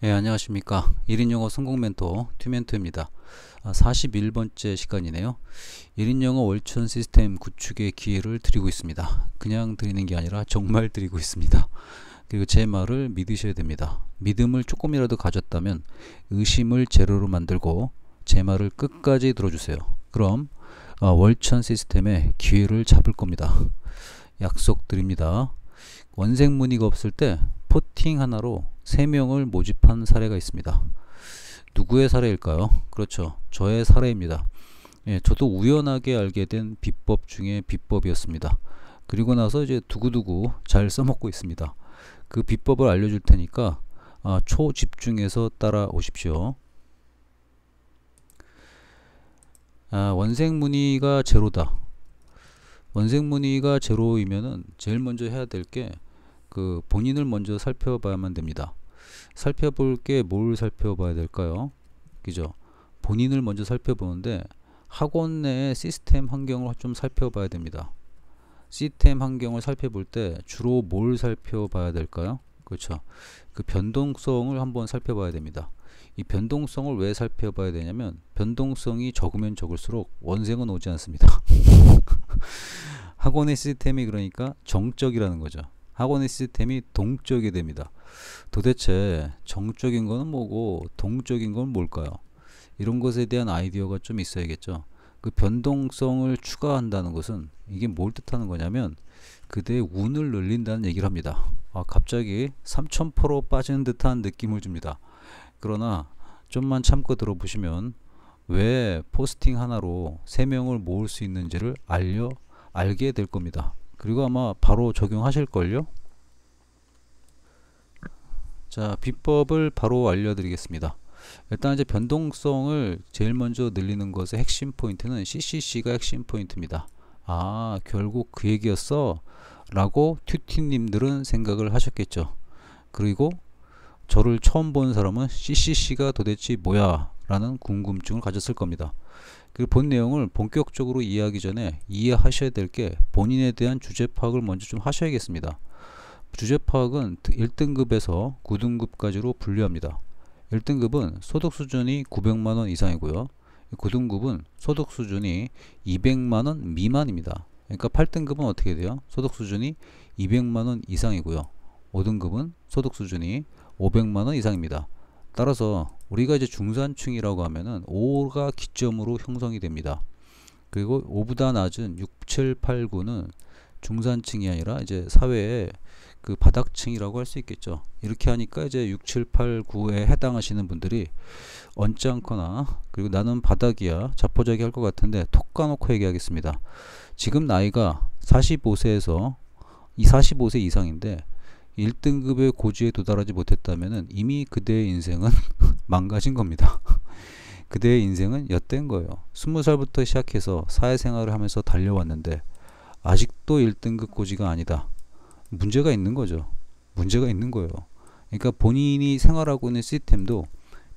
네, 안녕하십니까. 1인 영어 성공 멘토 튜멘토입니다. 41번째 시간이네요. 1인 영어 월천 시스템 구축의 기회를 드리고 있습니다. 그냥 드리는 게 아니라 정말 드리고 있습니다. 그리고 제 말을 믿으셔야 됩니다. 믿음을 조금이라도 가졌다면 의심을 제로로 만들고 제 말을 끝까지 들어주세요. 그럼 월천 시스템의 기회를 잡을 겁니다. 약속드립니다. 원생 문의가 없을 때 포팅 하나로 3명을 모집한 사례가 있습니다. 누구의 사례일까요? 그렇죠. 저의 사례입니다. 예, 저도 우연하게 알게 된 비법 중에 비법이었습니다. 그리고 나서 이제 두고두고 잘 써먹고 있습니다. 그 비법을 알려줄 테니까 초집중해서 따라오십시오. 원생 문의가 제로다. 원생 문의가 제로이면은 제일 먼저 해야 될 게 그 본인을 먼저 살펴봐야만 됩니다. 살펴볼 게 뭘 살펴봐야 될까요? 그죠? 본인을 먼저 살펴보는데 학원 내의 시스템 환경을 좀 살펴봐야 됩니다. 시스템 환경을 살펴볼 때 주로 뭘 살펴봐야 될까요? 그렇죠. 그 변동성을 한번 살펴봐야 됩니다. 이 변동성을 왜 살펴봐야 되냐면 변동성이 적으면 적을수록 원생은 오지 않습니다. 학원의 시스템이 그러니까 정적이라는 거죠. 학원의 시스템이 동적이 됩니다. 도대체 정적인 거는 뭐고 동적인 건 뭘까요? 이런 것에 대한 아이디어가 좀 있어야겠죠. 그 변동성을 추가한다는 것은 이게 뭘 뜻하는 거냐면 그대의 운을 늘린다는 얘기를 합니다. 갑자기 3000% 빠지는 듯한 느낌을 줍니다. 그러나 좀만 참고 들어보시면 왜 포스팅 하나로 3명을 모을 수 있는지를 알게 될 겁니다. 그리고 아마 바로 적용하실걸요? 자, 비법을 바로 알려드리겠습니다. 일단 이제 변동성을 제일 먼저 늘리는 것의 핵심 포인트는 CCC가 핵심 포인트입니다. 결국 그 얘기였어? 라고 튜티님들은 생각을 하셨겠죠. 그리고 저를 처음 본 사람은 CCC가 도대체 뭐야? 라는 궁금증을 가졌을 겁니다. 그리고 본 내용을 본격적으로 이해하기 전에 이해하셔야 될 게 본인에 대한 주제 파악을 먼저 좀 하셔야겠습니다. 주제 파악은 1등급에서 9등급까지로 분류합니다. 1등급은 소득 수준이 900만원 이상이고요. 9등급은 소득 수준이 200만원 미만입니다. 그러니까 8등급은 어떻게 돼요? 소득 수준이 200만원 이상이고요. 5등급은 소득 수준이 500만원 이상입니다. 따라서 우리가 이제 중산층이라고 하면은 5가 기점으로 형성이 됩니다. 그리고 5보다 낮은 6, 7, 8, 9는 중산층이 아니라 이제 사회의 그 바닥층이라고 할 수 있겠죠. 이렇게 하니까 이제 6, 7, 8, 9에 해당하시는 분들이 언짢거나 그리고 나는 바닥이야 자포자기 할 것 같은데 톡 까놓고 얘기하겠습니다. 지금 나이가 45세에서 45세 이상인데 1등급의 고지에 도달하지 못했다면 이미 그대의 인생은 망가진 겁니다. 그대의 인생은 엿된 거예요. 20살부터 시작해서 사회생활을 하면서 달려왔는데 아직도 1등급 고지가 아니다. 문제가 있는 거죠. 문제가 있는 거예요. 그러니까 본인이 생활하고 있는 시스템도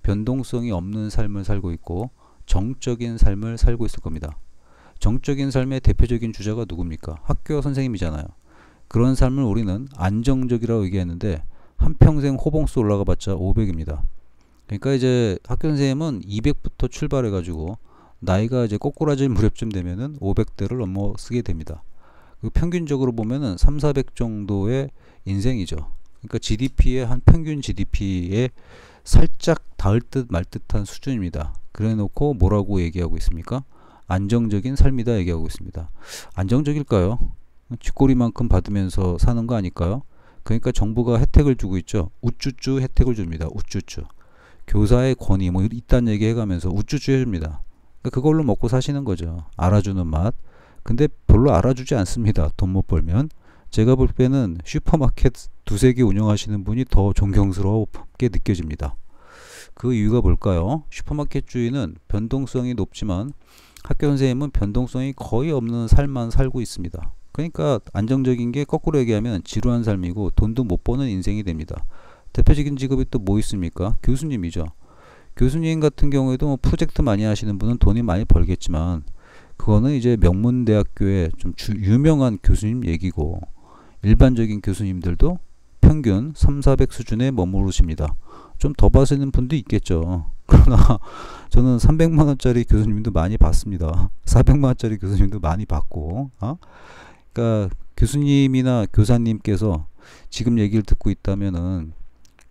변동성이 없는 삶을 살고 있고 정적인 삶을 살고 있을 겁니다. 정적인 삶의 대표적인 주자가 누굽니까? 학교 선생님이잖아요. 그런 삶을 우리는 안정적이라고 얘기했는데 한평생 호봉수 올라가 봤자 500입니다. 그러니까 이제 학교 선생님은 200부터 출발해 가지고 나이가 이제 꼬꾸라질 무렵쯤 되면은 500대를 넘어서게 됩니다. 그 평균적으로 보면은 3, 400 정도의 인생이죠. 그러니까 GDP의 한 평균 GDP에 살짝 닿을 듯 말 듯한 수준입니다. 그래 놓고 뭐라고 얘기하고 있습니까? 안정적인 삶이다 얘기하고 있습니다. 안정적일까요? 쥐꼬리만큼 받으면서 사는 거 아닐까요? 그러니까 정부가 혜택을 주고 있죠. 우쭈쭈 혜택을 줍니다. 우쭈쭈. 교사의 권위 뭐 이딴 얘기 해가면서 우쭈쭈 해줍니다. 그러니까 그걸로 먹고 사시는 거죠. 알아주는 맛. 근데 별로 알아주지 않습니다. 돈 못 벌면. 제가 볼 때는 슈퍼마켓 두세 개 운영하시는 분이 더 존경스럽게 느껴집니다. 그 이유가 뭘까요? 슈퍼마켓 주인은 변동성이 높지만 학교 선생님은 변동성이 거의 없는 삶만 살고 있습니다. 그러니까 안정적인 게 거꾸로 얘기하면 지루한 삶이고 돈도 못 버는 인생이 됩니다. 대표적인 직업이 또 뭐 있습니까? 교수님이죠. 교수님 같은 경우에도 뭐 프로젝트 많이 하시는 분은 돈이 많이 벌겠지만 그거는 이제 명문대학교의 좀 유명한 교수님 얘기고 일반적인 교수님들도 평균 3, 400 수준에 머무르십니다. 좀 더 받으시는 분도 있겠죠. 그러나 저는 300만원짜리 교수님도 많이 봤습니다. 400만원짜리 교수님도 많이 봤고, 그러니까 교수님이나 교사님께서 지금 얘기를 듣고 있다면은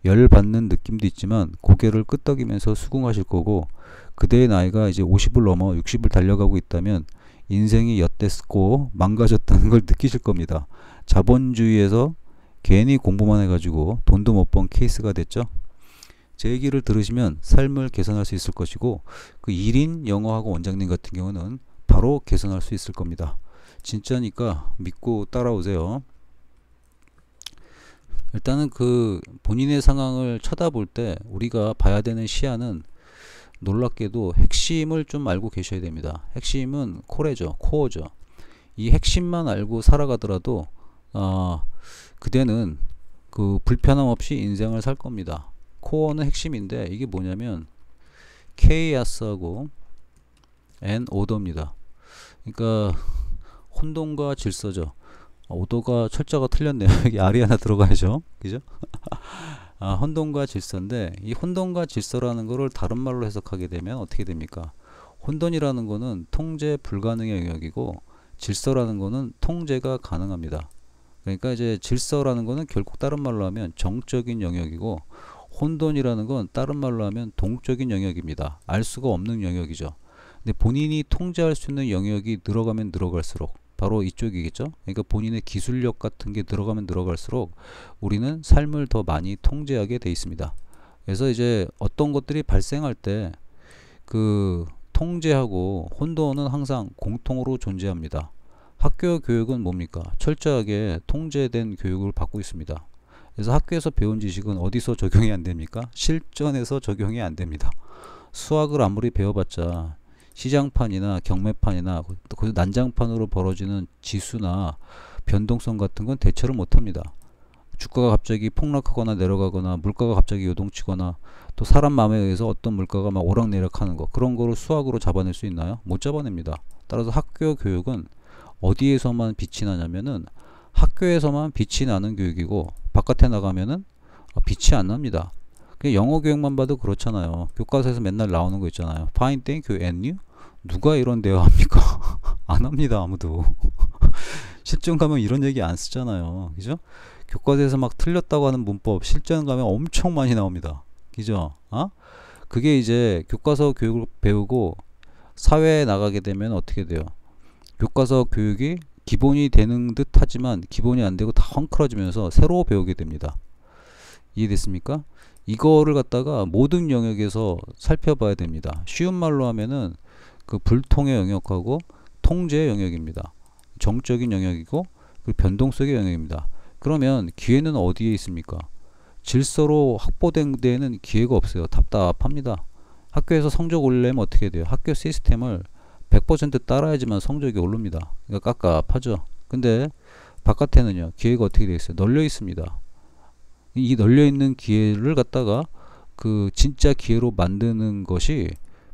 열 받는 느낌도 있지만 고개를 끄덕이면서 수긍하실 거고, 그대의 나이가 이제 50을 넘어 60을 달려가고 있다면 인생이 엿됐고 망가졌다는 걸 느끼실 겁니다. 자본주의에서 괜히 공부만 해가지고 돈도 못 번 케이스가 됐죠. 제 얘기를 들으시면 삶을 개선할 수 있을 것이고, 그 1인 영어학원 원장님 같은 경우는 바로 개선할 수 있을 겁니다. 진짜니까 믿고 따라오세요. 일단은 그 본인의 상황을 쳐다볼 때 우리가 봐야 되는 시야는 놀랍게도 핵심을 좀 알고 계셔야 됩니다. 핵심은 코어죠. 이 핵심만 알고 살아가더라도 그대는 그 불편함 없이 인생을 살 겁니다. 코어는 핵심인데 이게 뭐냐면 케이아스하고 앤 오더입니다. 그러니까 혼돈과 질서죠. 오더가 철자가 틀렸네요. 여기 R이 하나 들어가야죠. 그죠? 혼돈과 질서인데, 이 혼돈과 질서라는 거를 다른 말로 해석하게 되면 어떻게 됩니까? 혼돈이라는 거는 통제 불가능의 영역이고, 질서라는 거는 통제가 가능합니다. 그러니까 이제 질서라는 거는 결국 다른 말로 하면 정적인 영역이고, 혼돈이라는 건 다른 말로 하면 동적인 영역입니다. 알 수가 없는 영역이죠. 근데 본인이 통제할 수 있는 영역이 늘어가면 늘어갈수록 바로 이쪽이겠죠. 그러니까 본인의 기술력 같은 게 늘어가면 늘어갈수록 우리는 삶을 더 많이 통제하게 돼 있습니다. 그래서 이제 어떤 것들이 발생할 때 그 통제하고 혼돈은 항상 공통으로 존재합니다. 학교 교육은 뭡니까? 철저하게 통제된 교육을 받고 있습니다. 그래서 학교에서 배운 지식은 어디서 적용이 안 됩니까? 실전에서 적용이 안 됩니다. 수학을 아무리 배워봤자 시장판이나 경매판이나 그 난장판으로 벌어지는 지수나 변동성 같은 건 대처를 못합니다. 주가가 갑자기 폭락하거나 내려가거나 물가가 갑자기 요동치거나 또 사람 마음에 의해서 어떤 물가가 막 오락내락하는 거, 그런 거를 수학으로 잡아낼 수 있나요? 못 잡아냅니다. 따라서 학교 교육은 어디에서만 빛이 나냐면은 학교에서만 빛이 나는 교육이고, 바깥에 나가면은 빛이 안 납니다. 영어 교육만 봐도 그렇잖아요. 교과서에서 맨날 나오는 거 있잖아요. Fine, thank you, and you? 누가 이런 대화 합니까? 안 합니다, 아무도. 실전 가면 이런 얘기 안 쓰잖아요. 그죠? 교과서에서 막 틀렸다고 하는 문법 실전 가면 엄청 많이 나옵니다. 그죠? 그게 이제 교과서 교육을 배우고 사회에 나가게 되면 어떻게 돼요? 교과서 교육이 기본이 되는 듯 하지만 기본이 안 되고 다 헝클어지면서 새로 배우게 됩니다. 이해됐습니까? 이거를 갖다가 모든 영역에서 살펴봐야 됩니다. 쉬운 말로 하면은 그 불통의 영역하고 통제의 영역입니다. 정적인 영역이고 그 변동성의 영역입니다. 그러면 기회는 어디에 있습니까? 질서로 확보된 데에는 기회가 없어요. 답답합니다. 학교에서 성적 올리려면 어떻게 돼요? 학교 시스템을 100% 따라야지만 성적이 오릅니다. 그러니까 깝깝하죠. 근데 바깥에는요, 기회가 어떻게 되어 있어요? 널려 있습니다. 이 널려 있는 기회를 갖다가 그 진짜 기회로 만드는 것이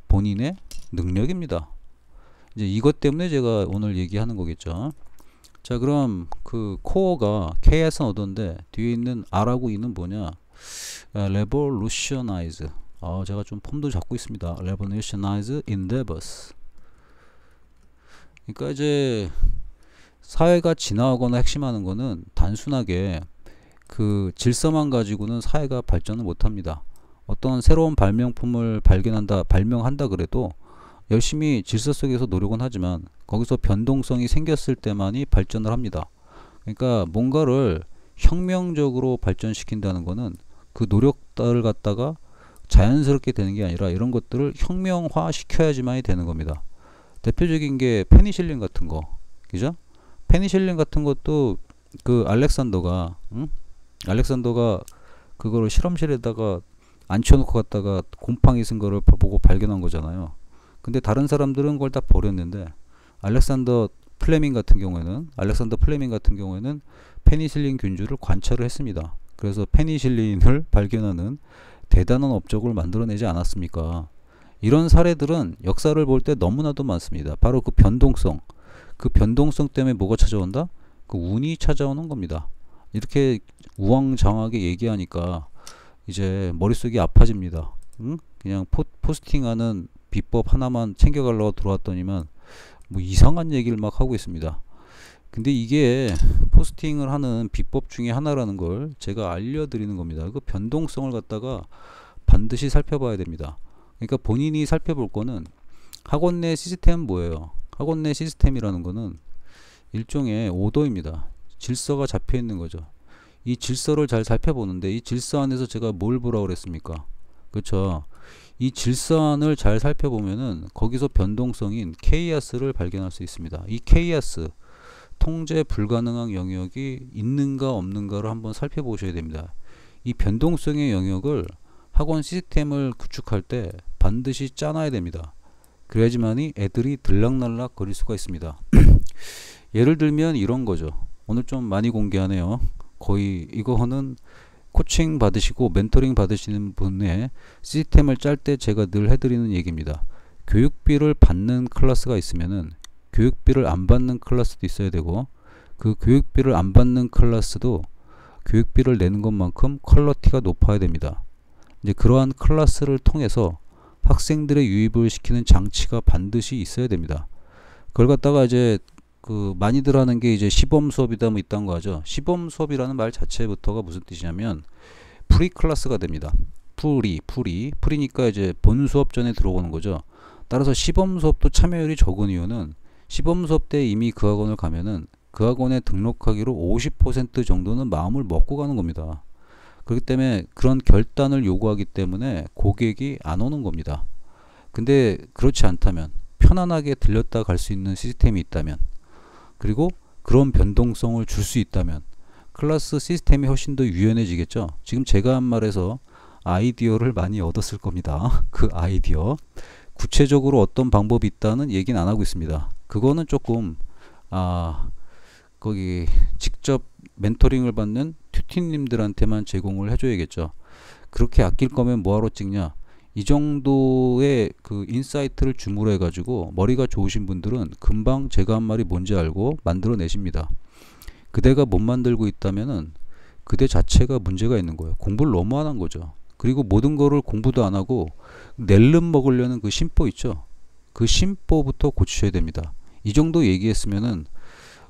본인의 능력입니다. 이제 이것 때문에 제가 오늘 얘기하는 거겠죠. 자, 그럼 그 코어가 K에서 얻었는데 뒤에 있는 R하고 E는 뭐냐? revolutionize. 제가 좀 폼도 잡고 있습니다. revolutionize endeavors. 그러니까 이제 사회가 진화하거나 핵심하는 거는 단순하게 그 질서만 가지고는 사회가 발전을 못합니다. 어떤 새로운 발명품을 발명한다 그래도 열심히 질서 속에서 노력은 하지만 거기서 변동성이 생겼을 때만이 발전을 합니다. 그러니까 뭔가를 혁명적으로 발전시킨다는 거는 그 노력들을 갖다가 자연스럽게 되는 게 아니라 이런 것들을 혁명화 시켜야지만이 되는 겁니다. 대표적인 게 페니실린 같은 거, 그죠? 페니실린 같은 것도 그 알렉산더가 그거를 실험실에다가 앉혀놓고 갔다가 곰팡이 쓴 거를 보고 발견한 거잖아요. 근데 다른 사람들은 그걸 다 버렸는데 알렉산더 플레밍 같은 경우에는 페니실린 균주를 관찰을 했습니다. 그래서 페니실린을 발견하는 대단한 업적을 만들어내지 않았습니까? 이런 사례들은 역사를 볼 때 너무나도 많습니다. 바로 그 변동성 때문에 뭐가 찾아온다? 그 운이 찾아오는 겁니다. 이렇게 우왕좌왕하게 얘기하니까 이제 머릿속이 아파집니다. 응? 그냥 포스팅하는 비법 하나만 챙겨가려고 들어왔더니만 뭐 이상한 얘기를 막 하고 있습니다. 근데 이게 포스팅을 하는 비법 중에 하나라는 걸 제가 알려드리는 겁니다. 그 변동성을 갖다가 반드시 살펴봐야 됩니다. 그러니까 본인이 살펴볼 거는 학원 내 시스템은 뭐예요? 학원 내 시스템이라는 거는 일종의 오더입니다. 질서가 잡혀 있는 거죠. 이 질서를 잘 살펴보는데 이 질서 안에서 제가 뭘 보라고 그랬습니까? 그렇죠. 이 질서안을 잘 살펴보면은 거기서 변동성인 케이아스를 발견할 수 있습니다. 이 케이아스, 통제 불가능한 영역이 있는가 없는가를 한번 살펴보셔야 됩니다. 이 변동성의 영역을 학원 시스템을 구축할 때 반드시 짜놔야 됩니다. 그래야지만이 애들이 들락날락 거릴 수가 있습니다. 예를 들면 이런 거죠. 오늘 좀 많이 공개하네요. 거의 이거는 코칭 받으시고 멘토링 받으시는 분의 시스템을 짤 때 제가 늘 해드리는 얘기입니다. 교육비를 받는 클래스가 있으면은 교육비를 안 받는 클래스도 있어야 되고, 그 교육비를 안 받는 클래스도 교육비를 내는 것만큼 퀄리티가 높아야 됩니다. 이제 그러한 클래스를 통해서 학생들의 유입을 시키는 장치가 반드시 있어야 됩니다. 그걸 갖다가 이제 많이들 하는 게 이제 시범 수업이다 뭐 있다는 거 하죠. 시범 수업이라는 말 자체부터가 무슨 뜻이냐면 프리 클래스가 됩니다. 프리니까 이제 본 수업 전에 들어오는 거죠. 따라서 시범 수업도 참여율이 적은 이유는 시범 수업 때 이미 그 학원을 가면은 그 학원에 등록하기로 50% 정도는 마음을 먹고 가는 겁니다. 그렇기 때문에 그런 결단을 요구하기 때문에 고객이 안 오는 겁니다. 근데 그렇지 않다면 편안하게 들렸다 갈 수 있는 시스템이 있다면, 그리고 그런 변동성을 줄 수 있다면 클래스 시스템이 훨씬 더 유연해지겠죠. 지금 제가 한 말에서 아이디어를 많이 얻었을 겁니다. 그 아이디어 구체적으로 어떤 방법이 있다는 얘기는 안 하고 있습니다. 그거는 조금 거기 직접 멘토링을 받는 튜티님들한테만 제공을 해줘야겠죠. 그렇게 아낄 거면 뭐하러 찍냐. 이 정도의 그 인사이트를 주물러 해가지고 머리가 좋으신 분들은 금방 제가 한 말이 뭔지 알고 만들어 내십니다. 그대가 못 만들고 있다면은 그대 자체가 문제가 있는 거예요. 공부를 너무 안 한 거죠. 그리고 모든 거를 공부도 안 하고 낼름 먹으려는 그 심보 있죠. 그 심보부터 고치셔야 됩니다. 이 정도 얘기했으면은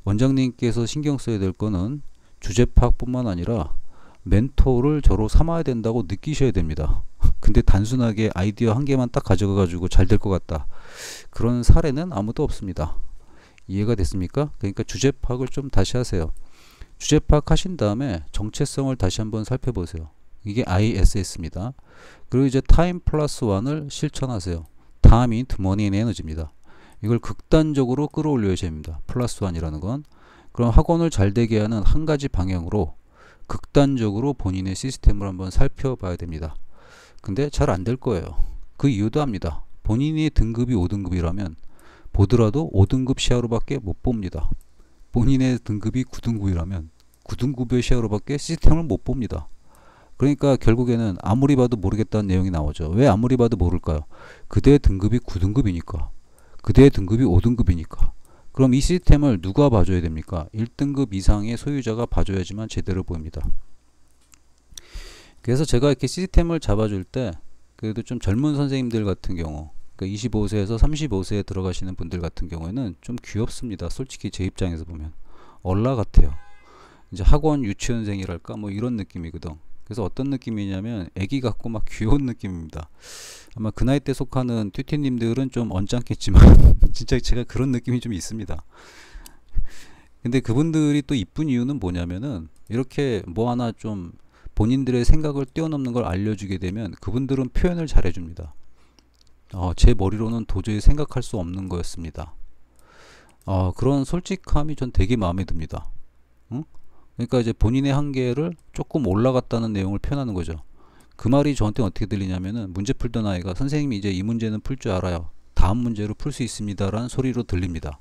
원장님께서 신경 써야 될 거는 주제 파악뿐만 아니라 멘토를 저로 삼아야 된다고 느끼셔야 됩니다. 근데 단순하게 아이디어 한 개만 딱 가져가 가지고 잘 될 것 같다, 그런 사례는 아무도 없습니다. 이해가 됐습니까? 그러니까 주제 파악을 좀 다시 하세요. 주제 파악 하신 다음에 정체성을 다시 한번 살펴보세요. 이게 ISS입니다. 그리고 이제 타임 플러스 1을 실천하세요. Time in money and energy입니다. 이걸 극단적으로 끌어올려야 됩니다. 플러스 1이라는 건. 그럼 학원을 잘 되게 하는 한 가지 방향으로 극단적으로 본인의 시스템을 한번 살펴봐야 됩니다. 근데 잘 안 될 거예요. 그 이유도 압니다. 본인의 등급이 5등급이라면 보더라도 5등급 시야로밖에 못 봅니다. 본인의 등급이 9등급이라면 9등급의 시야로밖에 시스템을 못 봅니다. 그러니까 결국에는 아무리 봐도 모르겠다는 내용이 나오죠. 왜 아무리 봐도 모를까요? 그대의 등급이 9등급이니까. 그대의 등급이 5등급이니까. 그럼 이 시스템을 누가 봐줘야 됩니까? 1등급 이상의 소유자가 봐줘야지만 제대로 보입니다. 그래서 제가 이렇게 시스템을 잡아줄 때 그래도 좀 젊은 선생님들 같은 경우, 그러니까 25세에서 35세에 들어가시는 분들 같은 경우에는 좀 귀엽습니다. 솔직히 제 입장에서 보면 얼라 같아요. 이제 학원 유치원생이랄까 뭐 이런 느낌이거든. 그래서 어떤 느낌이냐면 애기 같고 막 귀여운 느낌입니다. 아마 그 나이 때 속하는 튜티님들은 좀 언짢겠지만 진짜 제가 그런 느낌이 좀 있습니다. 근데 그분들이 또 이쁜 이유는 뭐냐면은 이렇게 뭐 하나 좀 본인들의 생각을 뛰어넘는 걸 알려주게 되면 그분들은 표현을 잘 해줍니다. 제 머리로는 도저히 생각할 수 없는 거였습니다. 그런 솔직함이 전 되게 마음에 듭니다. 응? 그러니까 이제 본인의 한계를 조금 올라갔다는 내용을 표현하는 거죠. 그 말이 저한테 어떻게 들리냐면은 문제 풀던 아이가 선생님이 이제 이 문제는 풀 줄 알아요. 다음 문제로 풀 수 있습니다. 라는 소리로 들립니다.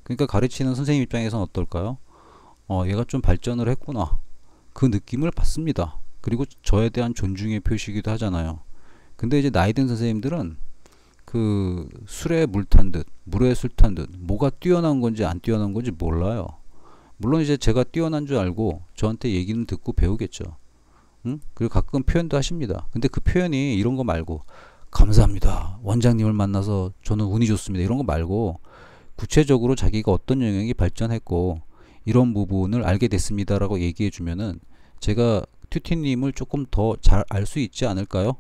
그러니까 가르치는 선생님 입장에서는 어떨까요? 얘가 좀 발전을 했구나. 그 느낌을 받습니다. 그리고 저에 대한 존중의 표시이기도 하잖아요. 근데 이제 나이 든 선생님들은 그 술에 물 탄 듯, 물에 술 탄 듯, 뭐가 뛰어난 건지 안 뛰어난 건지 몰라요. 물론 이제 제가 뛰어난 줄 알고 저한테 얘기는 듣고 배우겠죠. 응? 그리고 가끔 표현도 하십니다. 근데 그 표현이 이런 거 말고 감사합니다. 원장님을 만나서 저는 운이 좋습니다. 이런 거 말고 구체적으로 자기가 어떤 영역이 발전했고 이런 부분을 알게 됐습니다라고 얘기해 주면은 제가 튜티님을 조금 더 잘 알 수 있지 않을까요?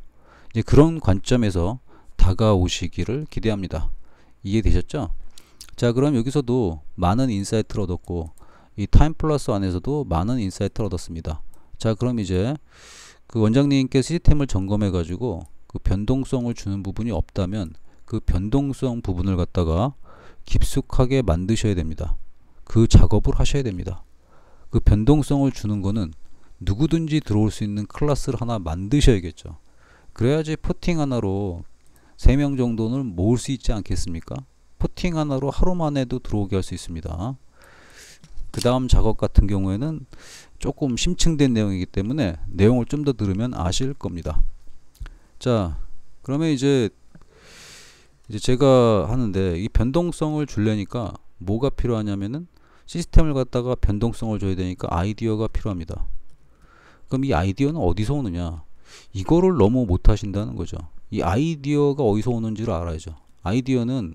이제 그런 관점에서 다가오시기를 기대합니다. 이해되셨죠? 자, 그럼 여기서도 많은 인사이트를 얻었고 이 타임 플러스 안에서도 많은 인사이트를 얻었습니다. 자, 그럼 이제 그 원장님께 시스템을 점검해 가지고 그 변동성을 주는 부분이 없다면 그 변동성 부분을 갖다가 깊숙하게 만드셔야 됩니다. 그 작업을 하셔야 됩니다. 그 변동성을 주는 거는 누구든지 들어올 수 있는 클래스를 하나 만드셔야겠죠. 그래야지 포팅 하나로 3명 정도는 모을 수 있지 않겠습니까? 포팅 하나로 하루만 해도 들어오게 할 수 있습니다. 그 다음 작업 같은 경우에는 조금 심층된 내용이기 때문에 내용을 좀 더 들으면 아실 겁니다. 자, 그러면 이제 제가 하는데 이 변동성을 주려니까 뭐가 필요하냐면은 시스템을 갖다가 변동성을 줘야 되니까 아이디어가 필요합니다. 그럼 이 아이디어는 어디서 오느냐? 이거를 너무 못 하신다는 거죠. 이 아이디어가 어디서 오는지를 알아야죠. 아이디어는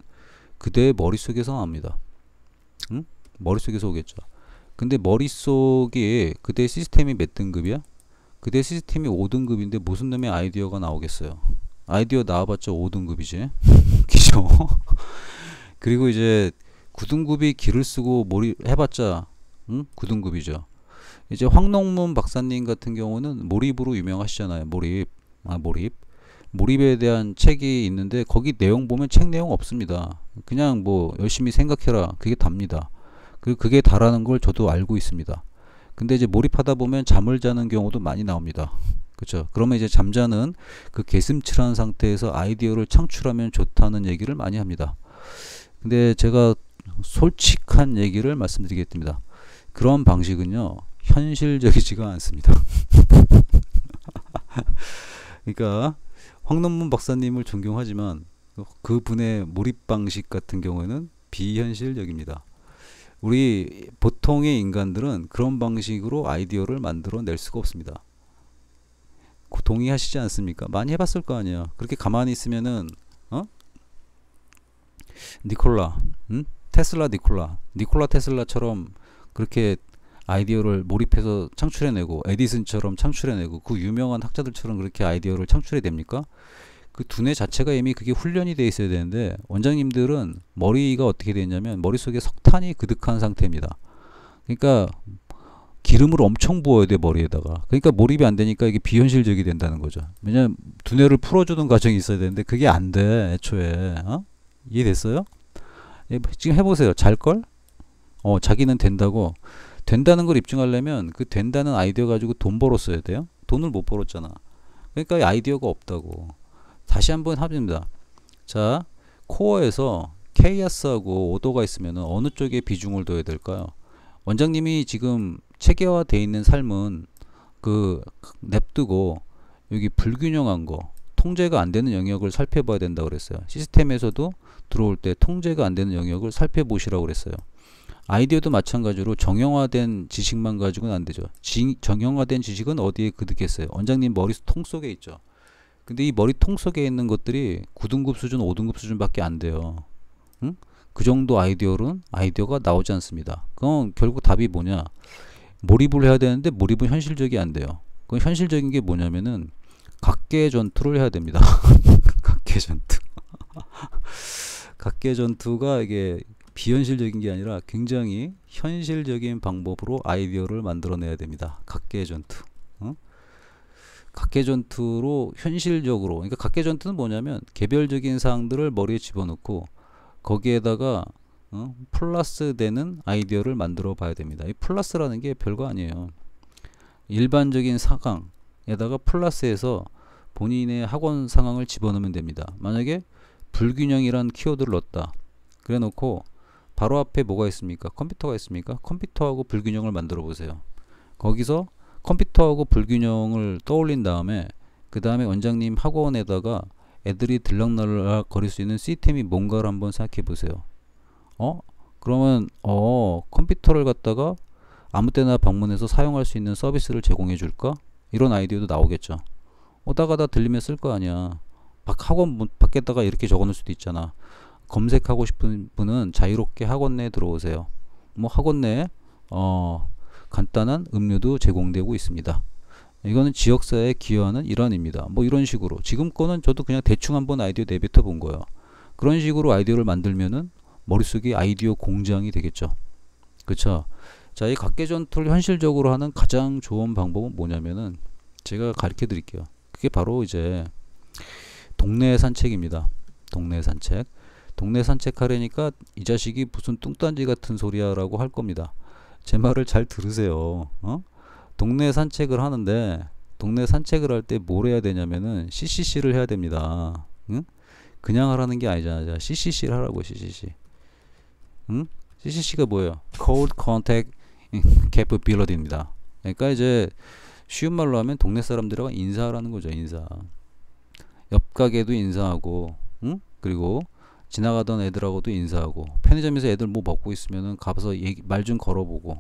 그대의 머릿속에서 나옵니다. 응? 머릿속에서 오겠죠. 근데 머릿속에 그대 시스템이 몇 등급이야? 그대 시스템이 5등급인데 무슨 놈의 아이디어가 나오겠어요? 아이디어 나와봤자 5등급이지. 그죠? 그리고 이제 9등급이 기를 쓰고 몰입해봤자 9등급이죠. 이제 황농문 박사님 같은 경우는 몰입으로 유명하시잖아요. 몰입에 대한 책이 있는데 거기 내용 보면 책 내용 없습니다. 그냥 뭐 열심히 생각해라. 그게 답니다. 그리고 그게 다라는 걸 저도 알고 있습니다. 근데 이제 몰입하다 보면 잠을 자는 경우도 많이 나옵니다. 그렇죠? 그러면 이제 잠자는 그 개슴츠한 상태에서 아이디어를 창출하면 좋다는 얘기를 많이 합니다. 근데 제가 솔직한 얘기를 말씀드리겠습니다. 그런 방식은요, 현실적이지가 않습니다. 그러니까 황논문 박사님을 존경하지만 그분의 몰입 방식 같은 경우에는 비현실적입니다. 우리 보통의 인간들은 그런 방식으로 아이디어를 만들어 낼 수가 없습니다. 동의하시지 않습니까? 많이 해봤을 거 아니에요. 그렇게 가만히 있으면은 니콜라, 니콜라 테슬라처럼 그렇게 아이디어를 몰입해서 창출해내고 에디슨처럼 창출해내고 그 유명한 학자들처럼 그렇게 아이디어를 창출해야 됩니까? 그 두뇌 자체가 이미 그게 훈련이 돼 있어야 되는데 원장님들은 머리가 어떻게 되냐면 머릿속에 석탄이 그득한 상태입니다. 그러니까 기름을 엄청 부어야 돼 머리에다가. 그러니까 몰입이 안 되니까 이게 비현실적이 된다는 거죠. 왜냐면 두뇌를 풀어주는 과정이 있어야 되는데 그게 안 돼 애초에. 이해됐어요? 지금 해보세요. 잘걸? 자기는 된다고. 된다는 걸 입증하려면 그 된다는 아이디어 가지고 돈 벌었어야 돼요. 돈을 못 벌었잖아. 그러니까 아이디어가 없다고. 다시 한번 합니다. 자, 코어에서 케이아스하고 오더가 있으면 어느 쪽에 비중을 둬야 될까요? 원장님이 지금 체계화되어 있는 삶은 그 냅두고 여기 불균형한 거, 통제가 안 되는 영역을 살펴봐야 된다고 그랬어요. 시스템에서도 들어올 때 통제가 안 되는 영역을 살펴보시라고 그랬어요. 아이디어도 마찬가지로 정형화된 지식만 가지고는 안 되죠. 정형화된 지식은 어디에 그득했어요? 원장님 머리통 속에 있죠. 근데 이 머리통 속에 있는 것들이 9등급 수준, 5등급 수준밖에 안 돼요. 응? 그 정도 아이디어가 나오지 않습니다. 그건 결국 답이 뭐냐? 몰입을 해야 되는데 몰입은 현실적이 안 돼요. 그건 현실적인 게 뭐냐면은 각계 전투를 해야 됩니다. 각계 전투. 각계 전투가 이게 비현실적인 게 아니라 굉장히 현실적인 방법으로 아이디어를 만들어내야 됩니다. 각계 전투. 각계 전투로 현실적으로, 그러니까 각계 전투는 뭐냐면 개별적인 사항들을 머리에 집어넣고 거기에다가 플러스 되는 아이디어를 만들어 봐야 됩니다. 이 플러스라는 게 별거 아니에요. 일반적인 상황에다가 플러스해서 본인의 학원 상황을 집어넣으면 됩니다. 만약에 불균형이란 키워드를 넣었다. 그래 놓고 바로 앞에 뭐가 있습니까? 컴퓨터가 있습니까? 컴퓨터하고 불균형을 만들어 보세요. 거기서 컴퓨터하고 불균형을 떠올린 다음에 그 다음에 원장님 학원에다가 애들이 들락날락 거릴 수 있는 시스템이 뭔가를 한번 생각해 보세요. 그러면 컴퓨터를 갖다가 아무 때나 방문해서 사용할 수 있는 서비스를 제공해 줄까? 이런 아이디어도 나오겠죠. 오다 가다 들리면 쓸 거 아니야. 학원 밖에다가 이렇게 적어 놓을 수도 있잖아. 검색하고 싶은 분은 자유롭게 학원 내에 들어오세요. 뭐 학원 내에 간단한 음료도 제공되고 있습니다. 이거는 지역사회에 기여하는 일환입니다. 뭐 이런 식으로 지금 거는 저도 그냥 대충 한번 아이디어 내뱉어 본 거예요. 그런 식으로 아이디어를 만들면은 머릿속이 아이디어 공장이 되겠죠. 그쵸? 자, 이 각계전투를 현실적으로 하는 가장 좋은 방법은 뭐냐면은 제가 가르쳐 드릴게요. 그게 바로 이제 동네 산책입니다. 동네 산책. 동네 산책하려니까 이 자식이 무슨 뚱딴지 같은 소리야 라고 할 겁니다. 제 말을 잘 들으세요. 동네 산책을 하는데 동네 산책을 할 때 뭘 해야 되냐면은 CCC를 해야 됩니다. 응? 그냥 하라는 게 아니잖아. CCC를 하라고. CCC. 응? CCC가 뭐예요? Cold Contact Capability입니다. 그러니까 이제 쉬운 말로 하면 동네 사람들하고 인사하라는 거죠. 인사. 옆 가게도 인사하고, 응? 그리고 지나가던 애들하고도 인사하고, 편의점에서 애들 뭐 먹고 있으면은 가서 말 좀 걸어보고,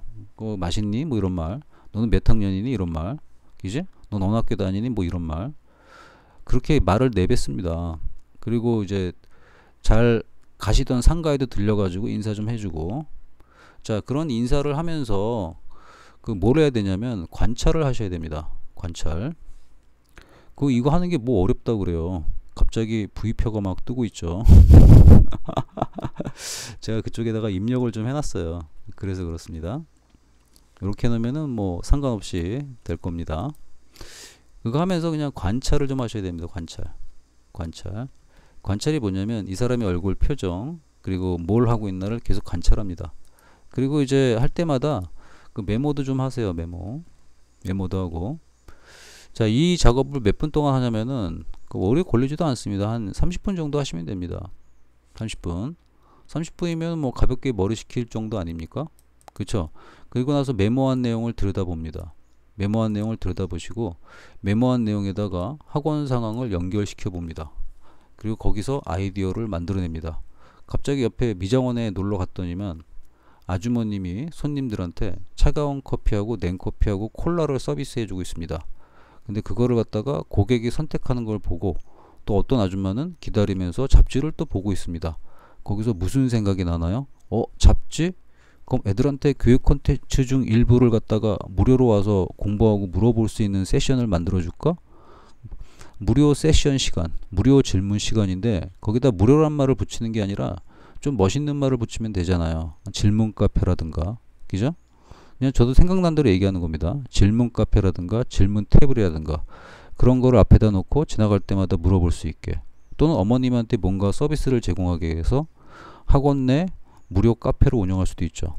맛있니? 뭐 이런 말. 너는 몇 학년이니? 이런 말. 그지? 넌 어느 학교 다니니? 뭐 이런 말. 그렇게 말을 내뱉습니다. 그리고 이제 잘 가시던 상가에도 들려가지고 인사 좀 해주고. 자, 그런 인사를 하면서 뭘 해야 되냐면 관찰을 하셔야 됩니다. 관찰. 이거 하는 게 뭐 어렵다고 그래요. 갑자기 V표가 막 뜨고 있죠. 제가 그쪽에다가 입력을 좀 해놨어요. 그래서 그렇습니다. 이렇게 해놓으면은 뭐 상관없이 될 겁니다. 그거 하면서 그냥 관찰을 좀 하셔야 됩니다. 관찰이 뭐냐면 이 사람의 얼굴 표정 그리고 뭘 하고 있나를 계속 관찰합니다. 그리고 이제 할 때마다 메모도 좀 하세요. 메모도 하고. 자, 이 작업을 몇 분 동안 하냐면은 오래 걸리지도 않습니다. 한 30분 정도 하시면 됩니다. 30분이면 뭐 가볍게 머리 식힐 정도 아닙니까? 그쵸? 그리고 나서 메모한 내용을 들여다봅니다. 메모한 내용을 들여다보시고 메모한 내용에다가 학원 상황을 연결시켜 봅니다. 그리고 거기서 아이디어를 만들어냅니다. 갑자기 옆에 미장원에 놀러 갔더니만 아주머님이 손님들한테 차가운 커피하고 냉커피하고 콜라를 서비스해 주고 있습니다. 근데 그거를 갖다가 고객이 선택하는 걸 보고 또 어떤 아줌마는 기다리면서 잡지를 또 보고 있습니다. 거기서 무슨 생각이 나나요? 잡지? 그럼 애들한테 교육 콘텐츠 중 일부를 갖다가 무료로 와서 공부하고 물어볼 수 있는 세션을 만들어 줄까? 무료 세션 시간, 무료 질문 시간인데 거기다 무료란 말을 붙이는 게 아니라 좀 멋있는 말을 붙이면 되잖아요. 질문 카페라든가, 그죠? 그냥 저도 생각난 대로 얘기하는 겁니다. 질문 카페라든가 질문 테이블이라든가 그런 거를 앞에다 놓고 지나갈 때마다 물어볼 수 있게, 또는 어머님한테 뭔가 서비스를 제공하게 해서 학원 내 무료 카페로 운영할 수도 있죠.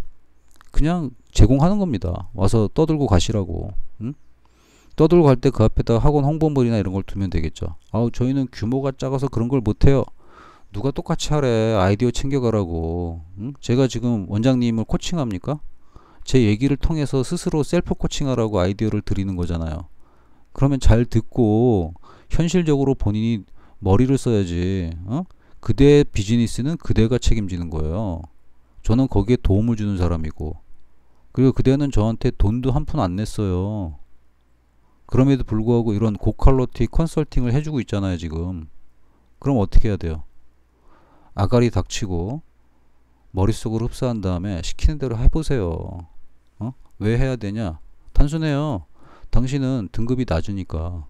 그냥 제공하는 겁니다. 와서 떠들고 가시라고. 응? 떠들고 갈 때 그 앞에다 학원 홍보물이나 이런 걸 두면 되겠죠. 저희는 규모가 작아서 그런 걸 못해요. 누가 똑같이 하래. 아이디어 챙겨가라고. 응? 제가 지금 원장님을 코칭합니까? 제 얘기를 통해서 스스로 셀프 코칭하라고 아이디어를 드리는 거잖아요. 그러면 잘 듣고 현실적으로 본인이 머리를 써야지. 그대의 비즈니스는 그대가 책임지는 거예요. 저는 거기에 도움을 주는 사람이고, 그리고 그대는 저한테 돈도 한 푼 안 냈어요. 그럼에도 불구하고 이런 고퀄리티 컨설팅을 해주고 있잖아요 지금. 그럼 어떻게 해야 돼요? 아가리 닥치고 머릿속으로 흡수한 다음에 시키는 대로 해보세요. 왜 해야 되냐? 단순해요. 당신은 등급이 낮으니까.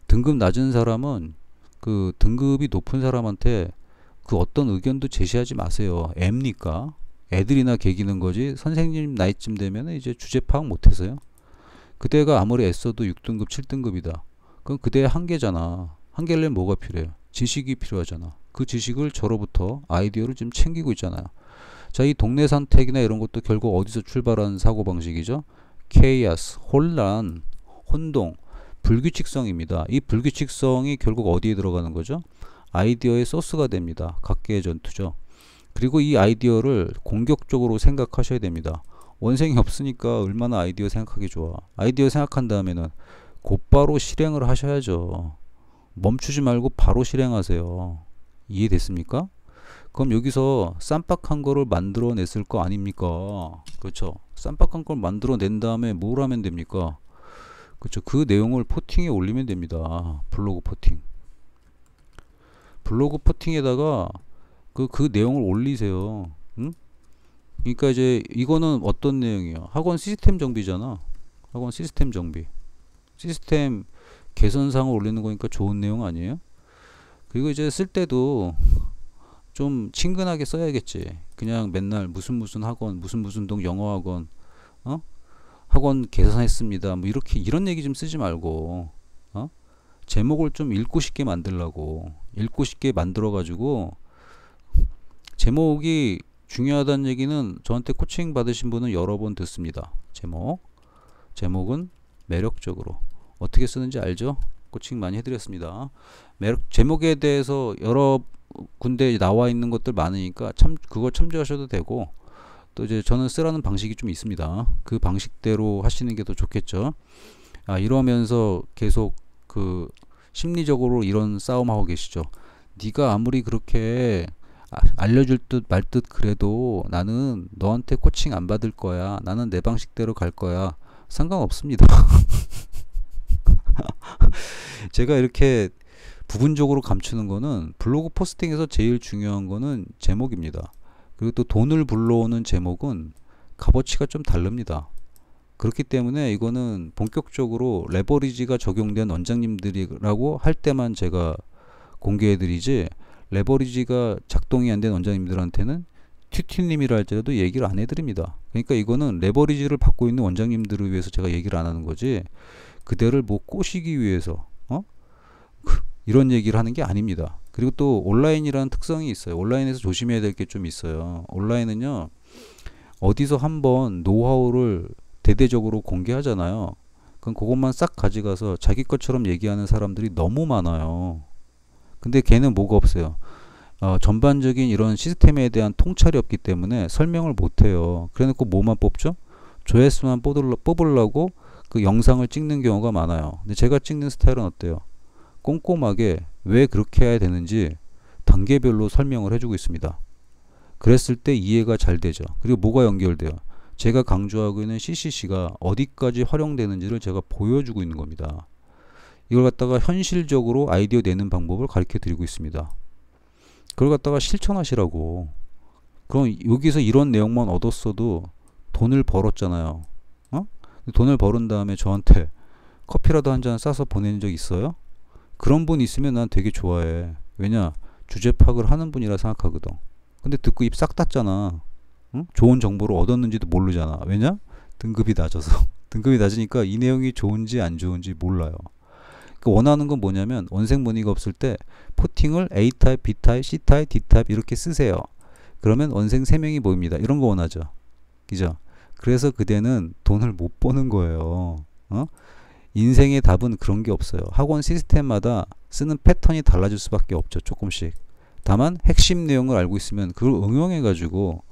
등급 낮은 사람은 그 등급이 높은 사람한테 그 어떤 의견도 제시하지 마세요. 애입니까? 애들이나 개기는 거지. 선생님 나이쯤 되면 이제 주제 파악 못해서요. 그대가 아무리 애써도 6등급 7등급이다. 그럼 그대의 한계잖아. 한계를 뭐가 필요해요? 지식이 필요하잖아. 그 지식을 저로부터 아이디어를 좀 챙기고 있잖아요. 자, 이 동네 산책이나 이런 것도 결국 어디서 출발한 사고방식이죠? 케이아스, 혼란, 혼동, 불규칙성입니다. 이 불규칙성이 결국 어디에 들어가는 거죠? 아이디어의 소스가 됩니다. 각계의 전투죠. 그리고 이 아이디어를 공격적으로 생각하셔야 됩니다. 원생이 없으니까 얼마나 아이디어 생각하기 좋아. 아이디어 생각한 다음에는 곧바로 실행을 하셔야죠. 멈추지 말고 바로 실행하세요. 이해됐습니까? 그럼 여기서 쌈박한 거를 만들어냈을 거 아닙니까? 그렇죠? 쌈박한 걸 만들어낸 다음에 뭘 하면 됩니까? 그쵸. 그 내용을 포팅에 올리면 됩니다. 블로그 포팅. 블로그 포팅에다가 그 내용을 올리세요. 응? 그러니까 이제 이거는 어떤 내용이야? 학원 시스템 정비잖아. 학원 시스템 정비. 시스템 개선사항을 올리는 거니까 좋은 내용 아니에요? 그리고 이제 쓸 때도 좀 친근하게 써야겠지. 그냥 맨날 무슨 학원, 무슨 동 영어 학원, 어? 학원 개선했습니다. 뭐 이렇게 이런 얘기 좀 쓰지 말고, 어? 제목을 좀 읽고 싶게 만들라고. 읽고 싶게 만들어 가지고 제목이 중요하다는 얘기는 저한테 코칭 받으신 분은 여러 번 듣습니다. 제목은 매력적으로 어떻게 쓰는지 알죠? 코칭 많이 해드렸습니다. 제목에 대해서 여러 군데 나와 있는 것들 많으니까 그거 참조하셔도 되고, 또 이제 저는 쓰라는 방식이 좀 있습니다. 그 방식대로 하시는 게 더 좋겠죠. 이러면서 계속 그 심리적으로 이런 싸움하고 계시죠. 네가 아무리 그렇게 알려줄 듯 말 듯 그래도 나는 너한테 코칭 안 받을 거야. 나는 내 방식대로 갈 거야. 상관없습니다. 제가 이렇게 부분적으로 감추는 거는 블로그 포스팅에서 제일 중요한 거는 제목입니다. 그리고 또 돈을 불러오는 제목은 값어치가 좀 다릅니다. 그렇기 때문에 이거는 본격적으로 레버리지가 적용된 원장님들이라고 할 때만 제가 공개해드리지, 레버리지가 작동이 안 된 원장님들한테는 튜티님이라 할지라도 얘기를 안 해드립니다. 그러니까 이거는 레버리지를 받고 있는 원장님들을 위해서 제가 얘기를 안 하는 거지, 그대를 뭐 꼬시기 위해서 이런 얘기를 하는 게 아닙니다. 그리고 또 온라인이라는 특성이 있어요. 온라인에서 조심해야 될 게 좀 있어요. 온라인은요, 어디서 한번 노하우를 대대적으로 공개하잖아요. 그럼 그것만 싹 가져가서 자기 것처럼 얘기하는 사람들이 너무 많아요. 근데 걔는 뭐가 없어요. 전반적인 이런 시스템에 대한 통찰이 없기 때문에 설명을 못해요. 그래놓고 뭐만 뽑죠? 조회수만 뽑으려고 그 영상을 찍는 경우가 많아요. 근데 제가 찍는 스타일은 어때요? 꼼꼼하게 왜 그렇게 해야 되는지 단계별로 설명을 해주고 있습니다. 그랬을 때 이해가 잘 되죠. 그리고 뭐가 연결돼요? 제가 강조하고 있는 CCC가 어디까지 활용되는지를 제가 보여주고 있는 겁니다. 이걸 갖다가 현실적으로 아이디어 내는 방법을 가르쳐 드리고 있습니다. 그걸 갖다가 실천하시라고. 그럼 여기서 이런 내용만 얻었어도 돈을 벌었잖아요. 돈을 벌은 다음에 저한테 커피라도 한 잔 싸서 보낸 적 있어요? 그런 분 있으면 난 되게 좋아해. 왜냐? 주제 파악을 하는 분이라 생각하거든. 근데 듣고 입 싹 닫잖아. 응? 좋은 정보를 얻었는지도 모르잖아. 왜냐? 등급이 낮아서. 등급이 낮으니까 이 내용이 좋은지 안 좋은지 몰라요. 원하는 건 뭐냐면, 원생 문의가 없을 때 포팅을 A타입, B타입, C타입, D타입 이렇게 쓰세요. 그러면 원생 3명이 모입니다. 이런 거 원하죠. 그죠? 그래서 그대는 돈을 못 버는 거예요. 인생의 답은 그런 게 없어요. 학원 시스템마다 쓰는 패턴이 달라질 수밖에 없죠. 조금씩. 다만 핵심 내용을 알고 있으면 그걸 응용해 가지고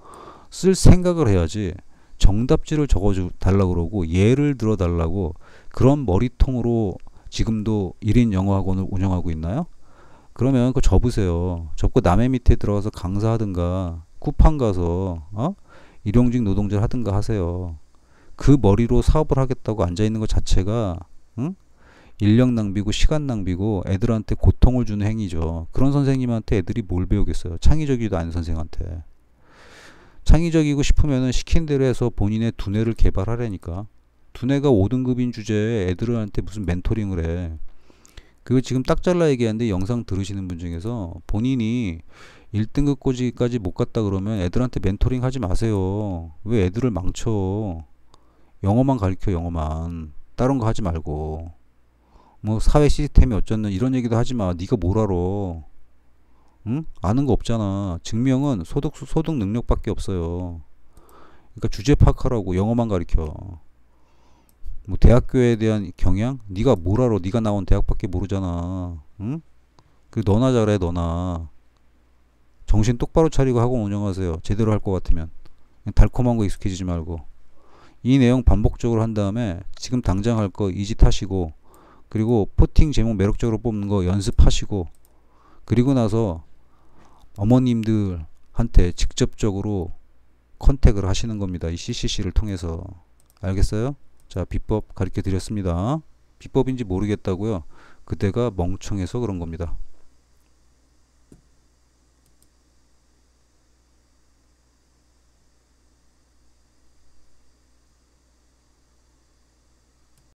쓸 생각을 해야지, 정답지를 적어 달라고 그러고 예를 들어 달라고 그런 머리통으로 지금도 1인 영어 학원을 운영하고 있나요? 그러면 그거 접으세요. 접고 남의 밑에 들어가서 강사하든가 쿠팡 가서 일용직 노동자를 하든가 하세요. 그 머리로 사업을 하겠다고 앉아있는 것 자체가 인력 낭비고 시간 낭비고 애들한테 고통을 주는 행위죠. 그런 선생님한테 애들이 뭘 배우겠어요. 창의적이지도 않은 선생한테. 창의적이고 싶으면 시킨 대로 해서 본인의 두뇌를 개발하라니까. 두뇌가 5등급인 주제에 애들한테 무슨 멘토링을 해. 그거 지금 딱 잘라 얘기하는데, 영상 들으시는 분 중에서 본인이 1등급까지 못 갔다 그러면 애들한테 멘토링 하지 마세요. 왜 애들을 망쳐. 영어만 가르쳐. 영어만. 다른 거 하지 말고. 뭐 사회 시스템이 어쩌는 이런 얘기도 하지 마. 네가 뭘 알아. 응? 아는 거 없잖아. 증명은 소득 능력밖에 없어요. 그러니까 주제 파악하라고. 영어만 가르쳐. 뭐 대학교에 대한 경향? 네가 뭘 알아? 네가 나온 대학밖에 모르잖아. 응? 그 너나 잘해. 너나 정신 똑바로 차리고 학원 운영하세요. 제대로 할 것 같으면. 그냥 달콤한 거 익숙해지지 말고. 이 내용 반복적으로 한 다음에 지금 당장 할 거 이짓 하시고, 그리고 포팅 제목 매력적으로 뽑는 거 연습하시고, 그리고 나서 어머님들한테 직접적으로 컨택을 하시는 겁니다. 이 CCC를 통해서. 알겠어요? 자, 비법 가르쳐 드렸습니다. 비법인지 모르겠다고요? 그때가 멍청해서 그런 겁니다.